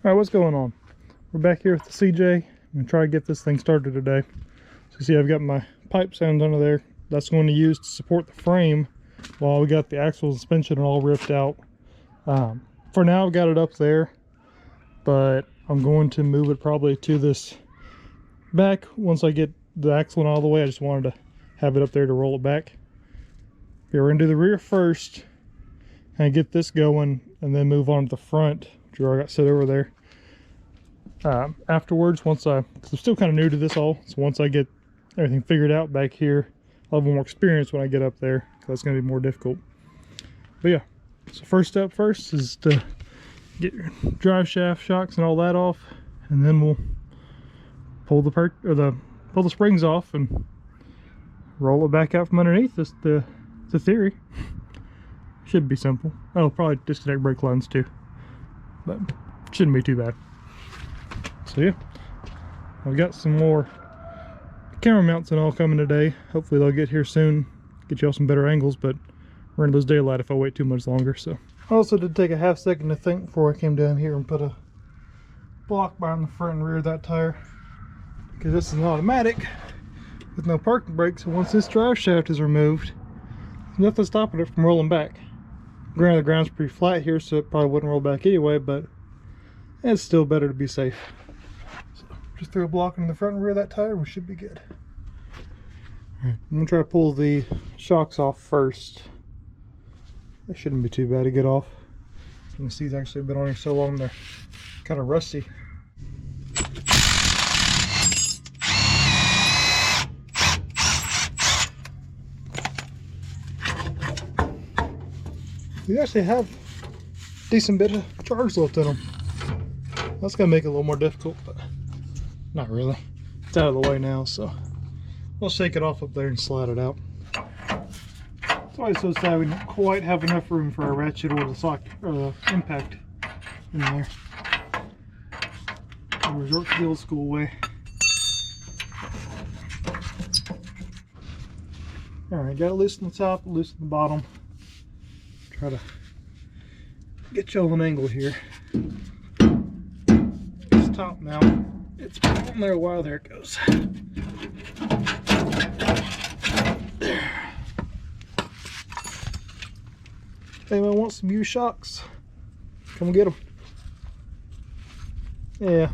Alright, what's going on? We're back here with the CJ. I'm going to try to get this thing started today. So you see I've got my pipe sounds under there. That's going to use to support the frame while we got the axle suspension all ripped out. For now I've got it up there, but I'm going to move it probably to this back once I get the axle all the way. I just wanted to have it up there to roll it back. Okay, we're going to do the rear first and get this going and then move on to the front, which I already got set over there. Afterwards, because I'm still kind of new to this all, so once I get everything figured out back here, I'll have more experience when I get up there, because it's going to be more difficult. But yeah, so first step first is to get your drive shaft shocks and all that off, and then we'll pull the springs off and roll it back out from underneath. That's the theory. Should be simple. Oh, probably disconnect brake lines too, but shouldn't be too bad. So yeah, I've got some more camera mounts and all coming today. Hopefully they'll get here soon, get y'all some better angles, but we're in lose daylight if I wait too much longer. So I also did take a half second to think before I came down here and put a block behind the front and rear of that tire, because this is an automatic with no parking brakes, and once this drive shaft is removed, there's nothing stopping it from rolling back. Granted, the ground's pretty flat here, so it probably wouldn't roll back anyway, but it's still better to be safe. So just throw a block in the front and rear of that tire, we should be good. Alright, I'm gonna try to pull the shocks off first. They shouldn't be too bad to get off. You can see these actually been on here so long they're kind of rusty. These actually have a decent bit of charge left in them. That's gonna make it a little more difficult, but not really. It's out of the way now, so we'll shake it off up there and slide it out. It's always so sad we don't quite have enough room for a ratchet or the socket or the impact in there. We'll resort to the old school way. Alright, got it loosen the top, loosen the bottom. Try to get you on an angle here. This top now, it's been on there a while. There it goes. There. If anyone wants some used shocks, come get them. Yeah,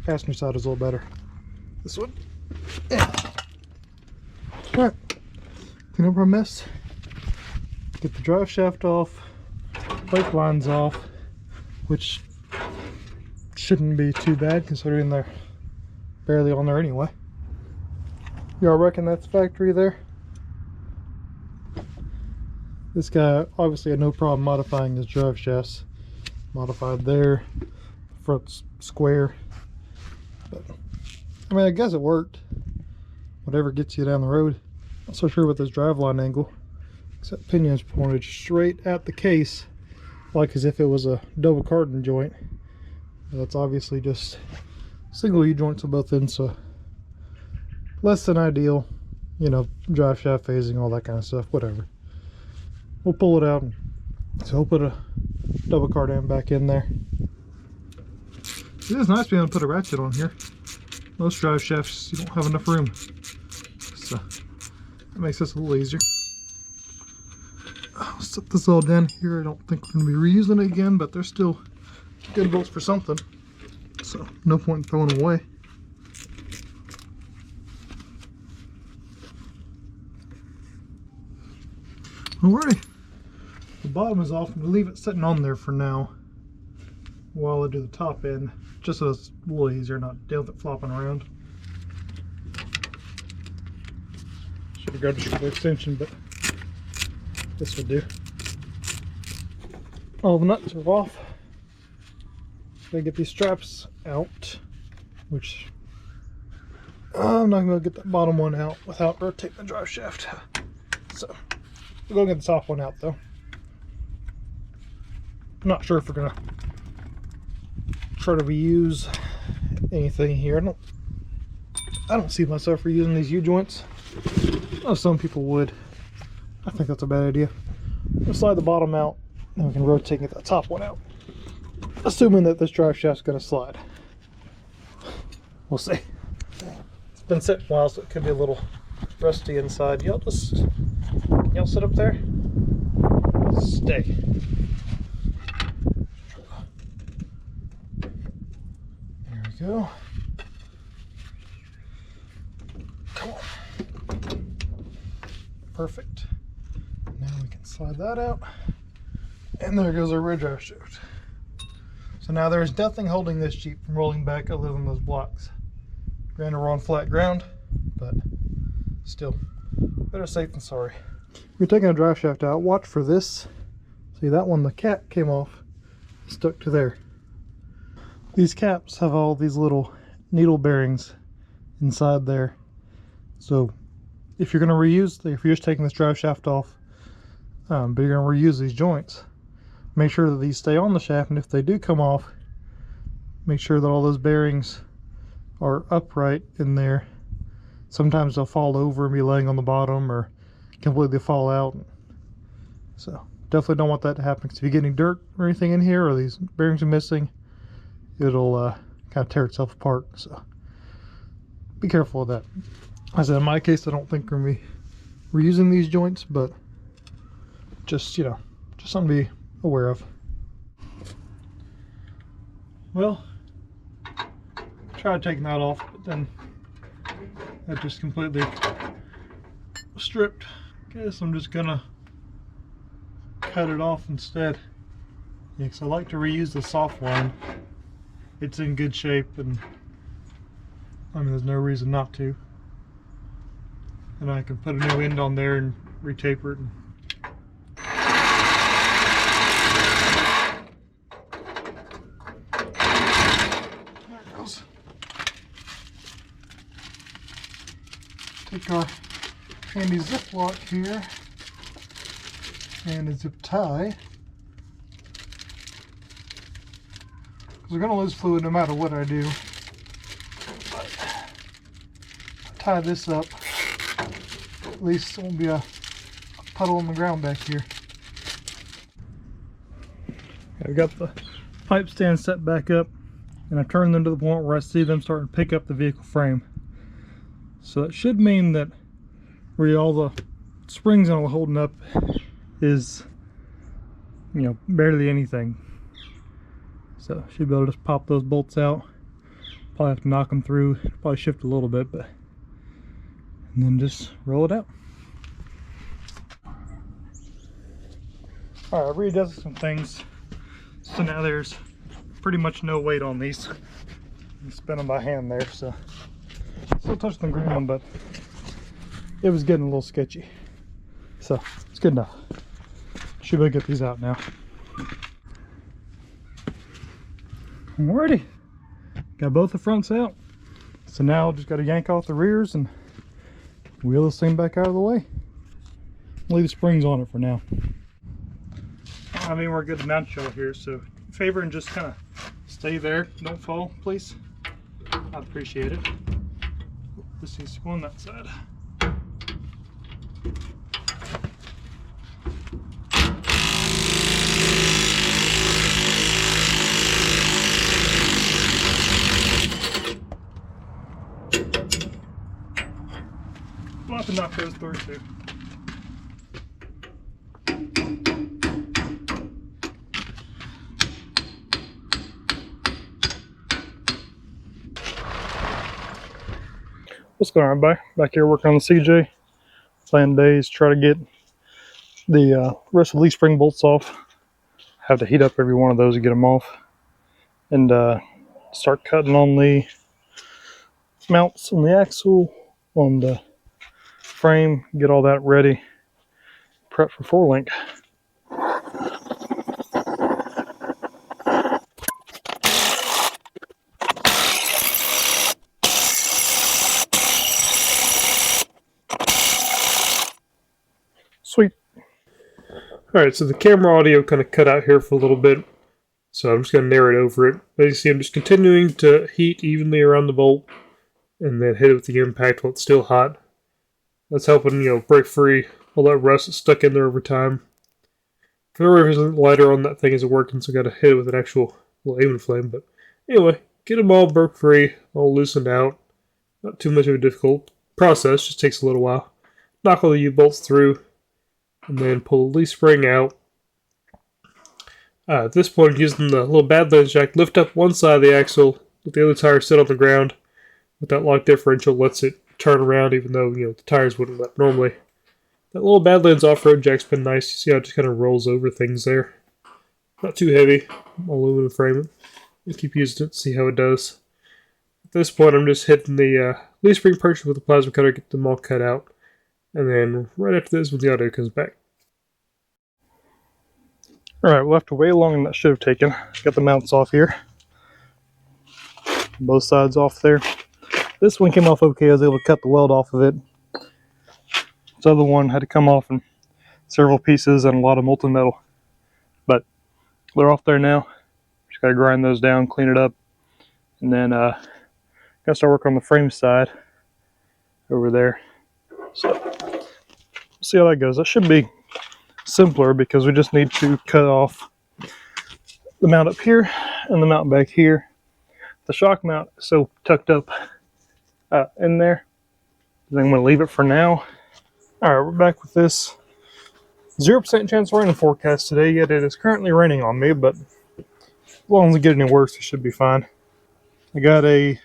passenger side is a little better. This one. Yeah. Alright, clean up our mess. Get the drive shaft off, brake lines off, which shouldn't be too bad considering they're barely on there anyway. Y'all reckon that's factory there? This guy obviously had no problem modifying his drive shafts. Modified there, front's square. But I mean, I guess it worked. Whatever gets you down the road. Not so sure about this driveline angle. That pinion's pointed straight at the case, like as if it was a double cardan joint. That's obviously just single U-joints on both ends, so less than ideal. You know, drive shaft phasing, all that kind of stuff, whatever. We'll pull it out, and so we'll put a double cardan back in there. It is nice being able to put a ratchet on here. Most drive shafts, you don't have enough room. So that makes this a little easier. I'll set this all down here. I don't think we're going to be reusing it again, but they're still good bolts for something, so no point in throwing them away. Alrighty, the bottom is off. I'm going to leave it sitting on there for now while I do the top end, just so it's a little easier not to deal with it flopping around. Should have grabbed a shorter extension, but this would do. All the nuts are off. Gotta get these straps out, which I'm not gonna get that bottom one out without rotating the drive shaft. So we'll go get the top one out though. I'm not sure if we're gonna try to reuse anything here. I don't see myself reusing these U-joints. I know some people would. I think that's a bad idea. We'll slide the bottom out, and we can rotate and get that top one out. assuming that this drive shaft's going to slide. We'll see. It's been sitting a while, so it could be a little rusty inside. Y'all sit up there. Stay. There we go. Come on. Perfect. Now we can slide that out. And there goes our rear drive shaft. So now there's nothing holding this Jeep from rolling back other than those blocks. Granted, we're on flat ground, but still, better safe than sorry. We're taking a drive shaft out. Watch for this. See that one, the cap came off, stuck to there. These caps have all these little needle bearings inside there. So if you're going to reuse, if you're just taking this drive shaft off, but you're going to reuse these joints, make sure that these stay on the shaft, and if they do come off, make sure that all those bearings are upright in there. Sometimes they'll fall over and be laying on the bottom, or completely fall out. So definitely don't want that to happen, because if you get any dirt or anything in here, or these bearings are missing, it'll kind of tear itself apart. So be careful of that. As I said, in my case, I don't think we're going to be reusing these joints, but just, you know, just something to be aware of. Well, tried taking that off, but then that just completely stripped. Guess I'm just gonna cut it off instead. Yeah, because I like to reuse the soft line. It's in good shape, and I mean, there's no reason not to. And I can put a new end on there and retaper it. Take our handy Ziploc here and a zip tie, because we're going to lose fluid no matter what I do. But tie this up, at least it won't be a puddle on the ground back here. I've got the pipe stand set back up, and I've turned them to the point where I see them starting to pick up the vehicle frame. So it should mean that where all the springs and all holding up is, you know, barely anything. So should be able to just pop those bolts out. Probably have to knock them through, probably shift a little bit, but and then just roll it out. All right, I've readjusted some things, so now there's pretty much no weight on these. You spin them by hand there, so. Still touched the green one, but it was getting a little sketchy. So it's good enough. Should be able to get these out now. Alrighty. Got both the fronts out. So now just got to yank off the rears and wheel this thing back out of the way. Leave the springs on it for now. I mean, we're good to mount y'all here, so favor and just kind of stay there. Don't fall, please. I'd appreciate it. This needs to go on that side. We'll have to knock those through too. What's going on, everybody? Back here working on the CJ. Plan days, try to get the rest of the leaf spring bolts off. Have to heat up every one of those to get them off. And start cutting on the mounts on the axle, on the frame, get all that ready. Prep for 4-link. Sweet. Alright, so the camera audio kind of cut out here for a little bit, so I'm just going to narrate over it. As you see, I'm just continuing to heat evenly around the bolt, and then hit it with the impact while it's still hot. That's helping, you know, break free all that rust that's stuck in there over time. For whatever reason, the lighter on that thing isn't working, so I got to hit it with an actual little aiming flame. But anyway, get them all broke free, all loosened out. Not too much of a difficult process, just takes a little while. Knock all the U-bolts through, and then pull the leaf spring out. At this point, using the little Badlands jack, lift up one side of the axle, let the other tire sit on the ground. With that lock differential, lets it turn around, even though the tires wouldn't let normally. That little Badlands off-road jack's been nice. You see how it just kind of rolls over things there. Not too heavy, aluminum frame. We'll keep using it, see how it does. At this point, I'm just hitting the leaf spring purchase with the plasma cutter, get them all cut out. And then right after this, when the audio comes back. Alright, well, after way longer than that should have taken, got the mounts off here. Both sides off there. This one came off okay. I was able to cut the weld off of it. This other one had to come off in several pieces and a lot of molten metal. But they're off there now. Just got to grind those down, clean it up. And then got to start working on the frame side over there. So we'll see how that goes. That should be simpler because we just need to cut off the mount up here and the mount back here. The shock mount is so tucked up in there. I'm going to leave it for now. Alright, we're back with this 0% chance of rain forecast today, yet it is currently raining on me, but as long as it get any worse, it should be fine. I got a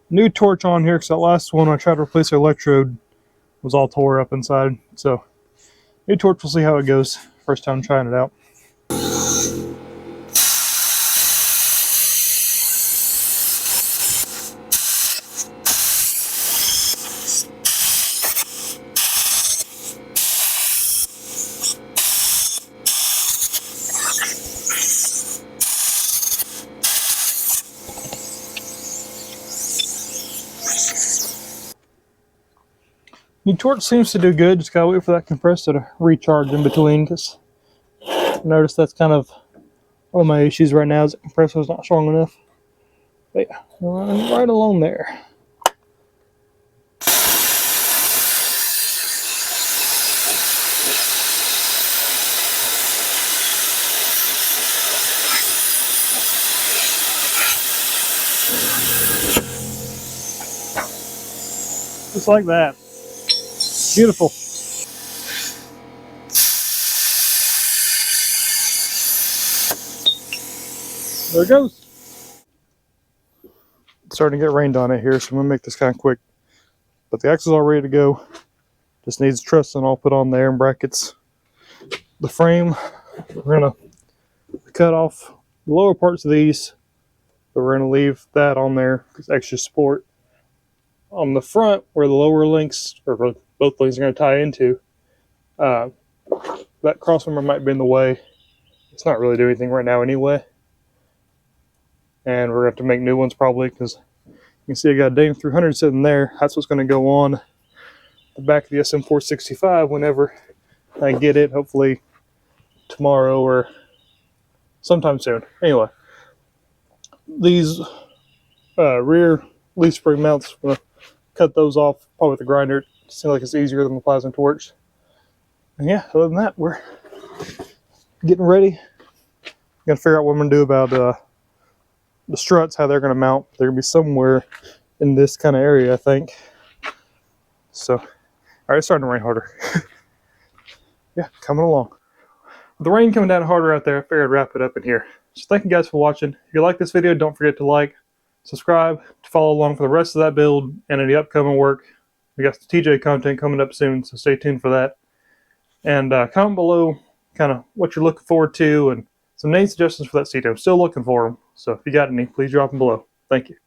new torch on here because that last one I tried to replace the electrode was all tore up inside. So, new torch, we'll see how it goes. First time trying it out. New torch seems to do good, just gotta wait for that compressor to recharge in between, because I noticed that's kind of one of my issues right now is the compressor's not strong enough. But yeah, we're running right along there. Just like that. Beautiful. There it goes. It's starting to get rained on it here, so I'm going to make this kind of quick. But the axle's all ready to go. Just needs truss and all put on there and brackets. The frame, we're going to cut off the lower parts of these, but we're going to leave that on there because extra support. On the front, where the lower links, or both links are going to tie into, that crossmember might be in the way. It's not really doing anything right now anyway. And we're going to have to make new ones probably, because you can see I got a Dame 300 sitting there. That's what's going to go on the back of the SM465 whenever I get it, hopefully tomorrow or sometime soon. Anyway, these rear leaf spring mounts, we're going to cut those off probably with the grinder. It seems like it's easier than the plasma torch. And yeah, other than that, we're getting ready. Got to figure out what I'm going to do about the struts, how they're going to mount. They're going to be somewhere in this kind of area, I think. So, all right, it's starting to rain harder. Yeah, coming along. With the rain coming down harder out there, I figured I'd wrap it up in here. So thank you guys for watching. If you like this video, don't forget to like, subscribe to follow along for the rest of that build and any upcoming work. We got some TJ content coming up soon, so stay tuned for that. And comment below kind of what you're looking forward to and some name suggestions for that seat. I'm still looking for them, so if you got any, please drop them below. Thank you.